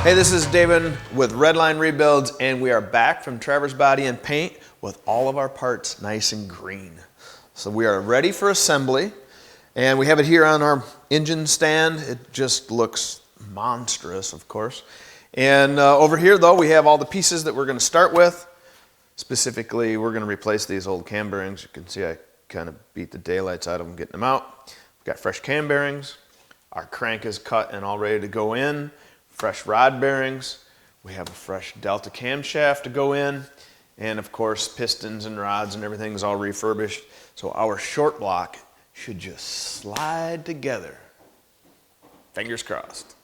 Hey, this is Davin with Redline Rebuilds, and we are back from Trevor's Body and Paint with all of our parts nice and green. So we are ready for assembly, and we have it here on our engine stand. It just looks monstrous, of course. And over here, though, we have all the pieces that we're going to start with. Specifically, we're going to replace these old cam bearings. You can see I kind of beat the daylights out of them getting them out. We've got fresh cam bearings. Our crank is cut and all ready to go in. Fresh rod bearings. We have a fresh Delta camshaft to go in. And of course, pistons and rods and everything is all refurbished. So our short block should just slide together. Fingers crossed.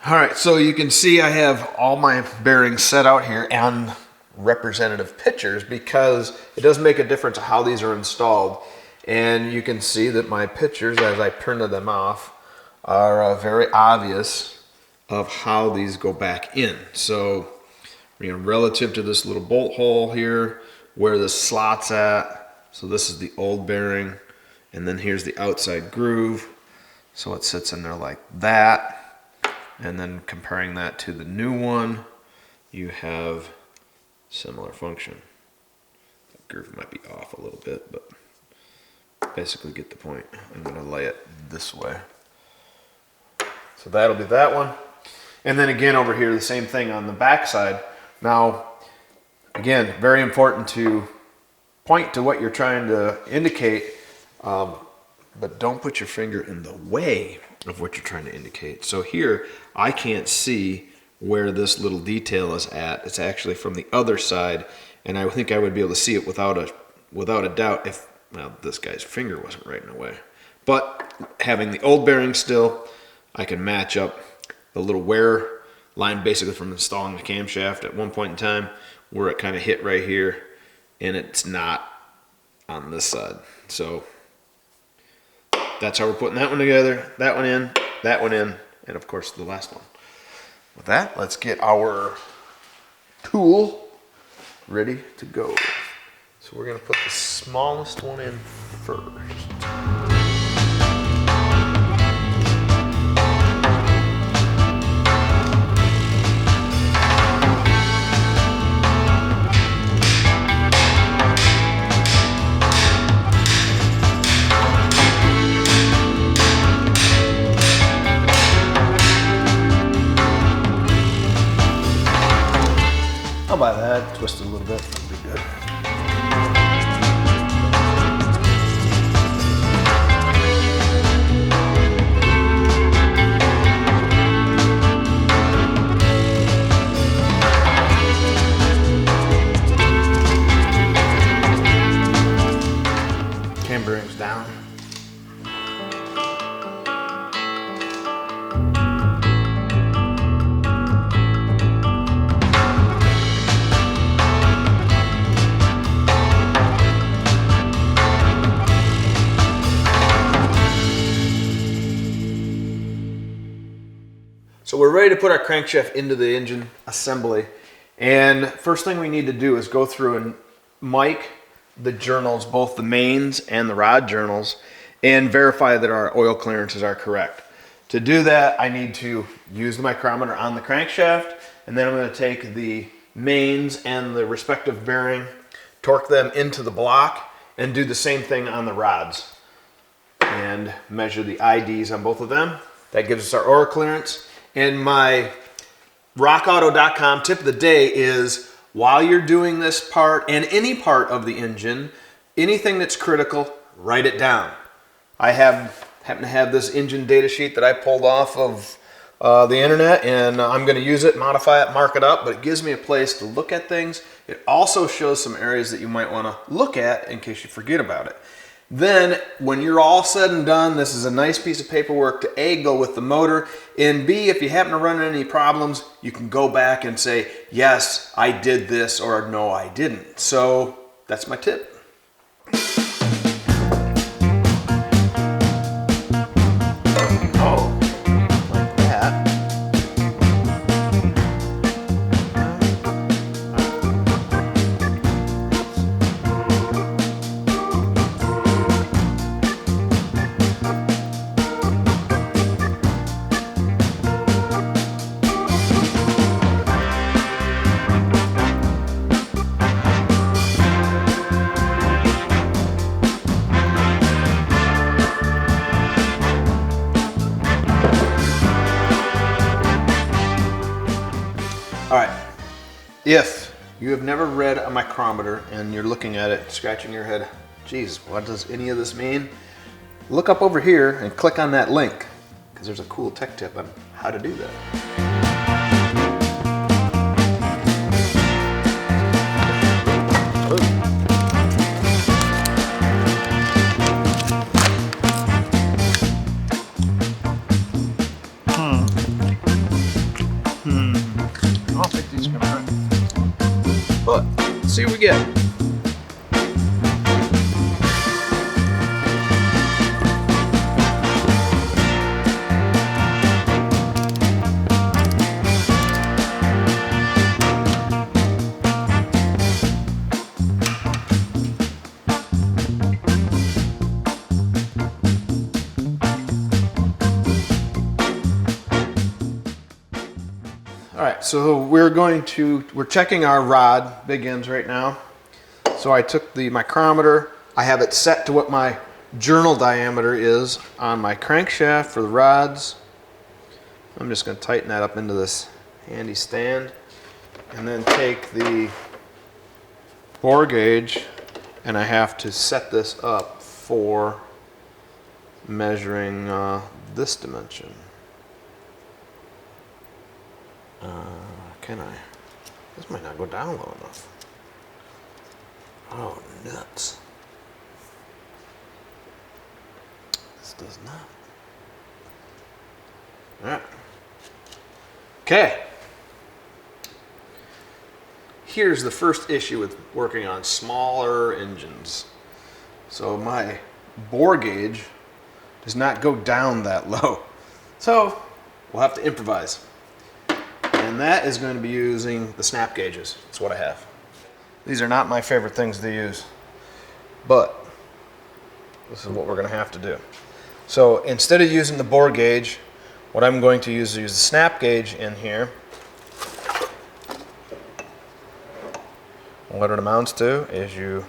All right, so you can see I have all my bearings set out here on representative pictures because it does make a difference how these are installed. And you can see that my pictures, as I printed them off, are very obvious of how these go back in. So, relative to this little bolt hole here, where the slot's at, so this is the old bearing, and then here's the outside groove, so it sits in there like that. And then comparing that to the new one, you have similar function. The groove might be off a little bit, but basically get the point. I'm gonna lay it this way. So that'll be that one. And then again over here, the same thing on the back side. Now, again, very important to point to what you're trying to indicate, but don't put your finger in the way of what you're trying to indicate. So here, I can't see where this little detail is at. It's actually from the other side, and I think I would be able to see it without a doubt if, well, this guy's finger wasn't right in the way. But having the old bearing still, I can match up the little wear line basically from installing the camshaft at one point in time where it kind of hit right here, and it's not on this side. So that's how we're putting that one together, that one in, and of course the last one. With that, let's get our tool ready to go. So we're going to put the smallest one in first. I'll buy that, twist it a little bit, that'll be good. Cam bearings down. So we're ready to put our crankshaft into the engine assembly. And first thing we need to do is go through and mic the journals, both the mains and the rod journals, and verify that our oil clearances are correct. To do that, I need to use the micrometer on the crankshaft, and then I'm going to take the mains and the respective bearing, torque them into the block, and do the same thing on the rods. And measure the IDs on both of them. That gives us our oil clearance. And my rockauto.com tip of the day is, while you're doing this part and any part of the engine, anything that's critical, write it down. I happen to have this engine data sheet that I pulled off of the internet, and I'm going to use it, modify it, mark it up, but it gives me a place to look at things. It also shows some areas that you might want to look at in case you forget about it. Then, when you're all said and done, this is a nice piece of paperwork to A, go with the motor, and B, if you happen to run into any problems, you can go back and say, yes, I did this, or no, I didn't. So, that's my tip. If you have never read a micrometer and you're looking at it, scratching your head, geez, what does any of this mean? Look up over here and click on that link, because there's a cool tech tip on how to do that. I don't think these are gonna hurt. But let's see what we get. All right, so we're checking our rod, big ends right now. So I took the micrometer, I have it set to what my journal diameter is on my crankshaft for the rods. I'm just gonna tighten that up into this handy stand, and then take the bore gauge, and I have to set this up for measuring this dimension. Can I? This might not go down low enough. Oh, nuts. This does not. All right. Okay. Here's the first issue with working on smaller engines. So my bore gauge does not go down that low. So we'll have to improvise. And that is going to be using the snap gauges. That's what I have. These are not my favorite things to use, but this is what we're going to have to do. So instead of using the bore gauge, what I'm going to use is the snap gauge in here. What it amounts to is you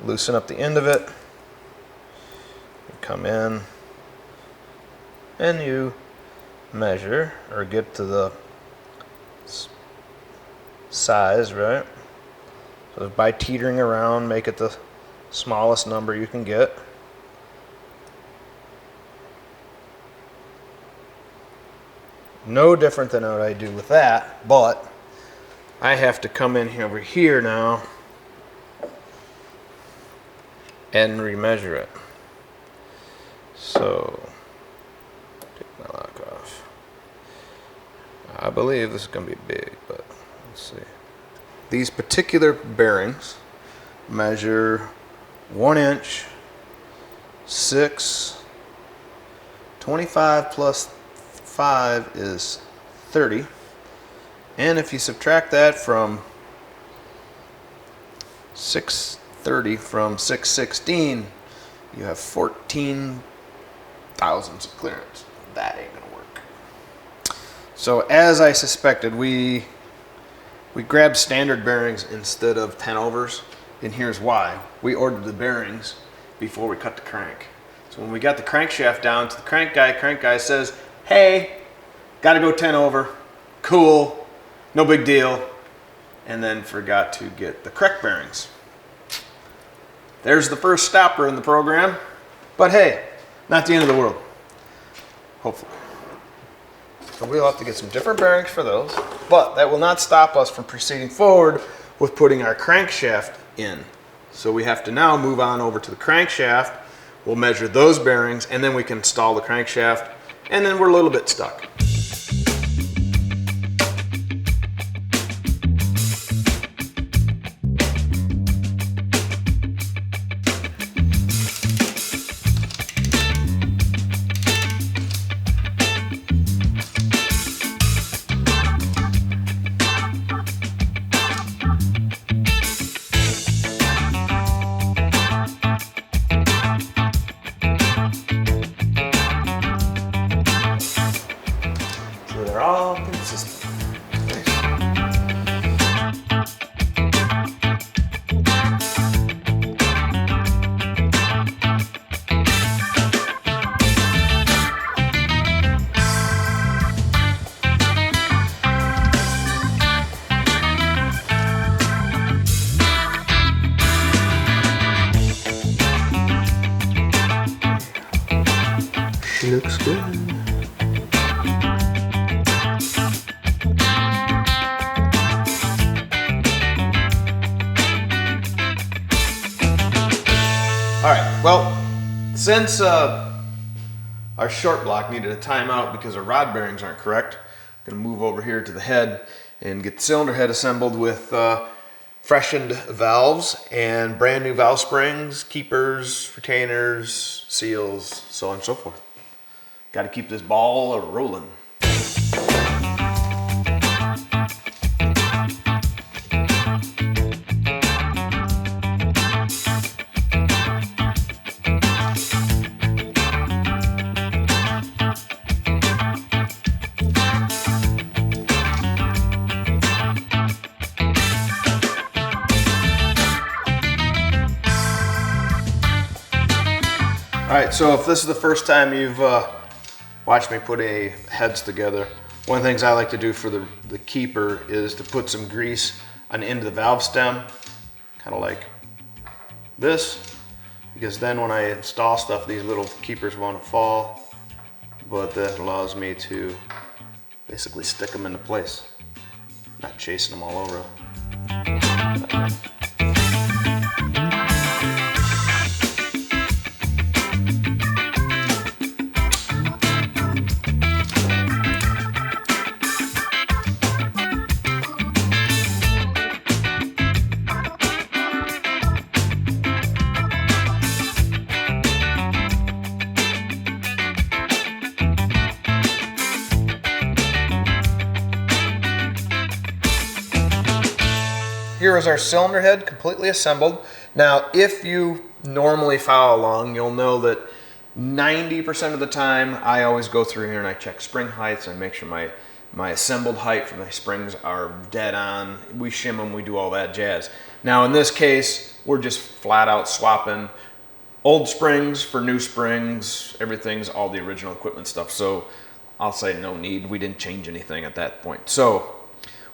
loosen up the end of it, you come in, and you measure or get to the size, right? So by teetering around, make it the smallest number you can get. No different than what I do with that, but I have to come in over here now and remeasure it. So take my lock off. I believe this is going to be big, but let's see. These particular bearings measure 1 inch, 6, 25 plus 5 is 30. And if you subtract that from 630 from 616, you have 14 thousandths of clearance. That ain't gonna work. So as I suspected, we grabbed standard bearings instead of 10 overs, and here's why. We ordered the bearings before we cut the crank. So when we got the crankshaft down to the crank guy says, hey, gotta go 10 over, cool, no big deal, and then forgot to get the correct bearings. There's the first stopper in the program, but hey, not the end of the world, hopefully. So we'll have to get some different bearings for those, but that will not stop us from proceeding forward with putting our crankshaft in. So we have to now move on over to the crankshaft. We'll measure those bearings, and then we can install the crankshaft, and then we're a little bit stuck. Looks good. All right, well, since our short block needed a timeout because our rod bearings aren't correct, I'm gonna move over here to the head and get the cylinder head assembled with freshened valves and brand new valve springs, keepers, retainers, seals, so on and so forth. Got to keep this ball rolling. All right, so if this is the first time you've watched me put any heads together, one of the things I like to do for the keeper is to put some grease on the end of the valve stem, kind of like this, because then when I install stuff, these little keepers won't fall, but that allows me to basically stick them into place, not chasing them all over. Here is our cylinder head completely assembled. Now, if you normally follow along, you'll know that 90% of the time I always go through here and I check spring heights and make sure my assembled height for my springs are dead on. We shim them, we do all that jazz. Now in this case, we're just flat out swapping old springs for new springs. Everything's all the original equipment stuff. So I'll say no need, we didn't change anything at that point. So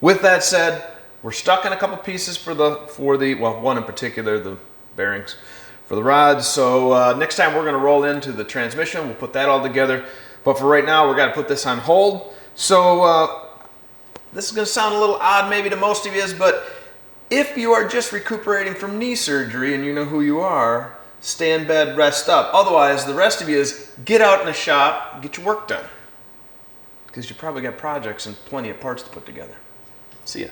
with that said, we're stuck in a couple pieces for the well, one in particular, the bearings for the rods. So next time we're gonna roll into the transmission, we'll put that all together. But for right now, we're gonna put this on hold. So this is gonna sound a little odd maybe to most of you, but if you are just recuperating from knee surgery and you know who you are, stay in bed, rest up. Otherwise, the rest of you is get out in the shop, get your work done. Because you probably got projects and plenty of parts to put together. See ya.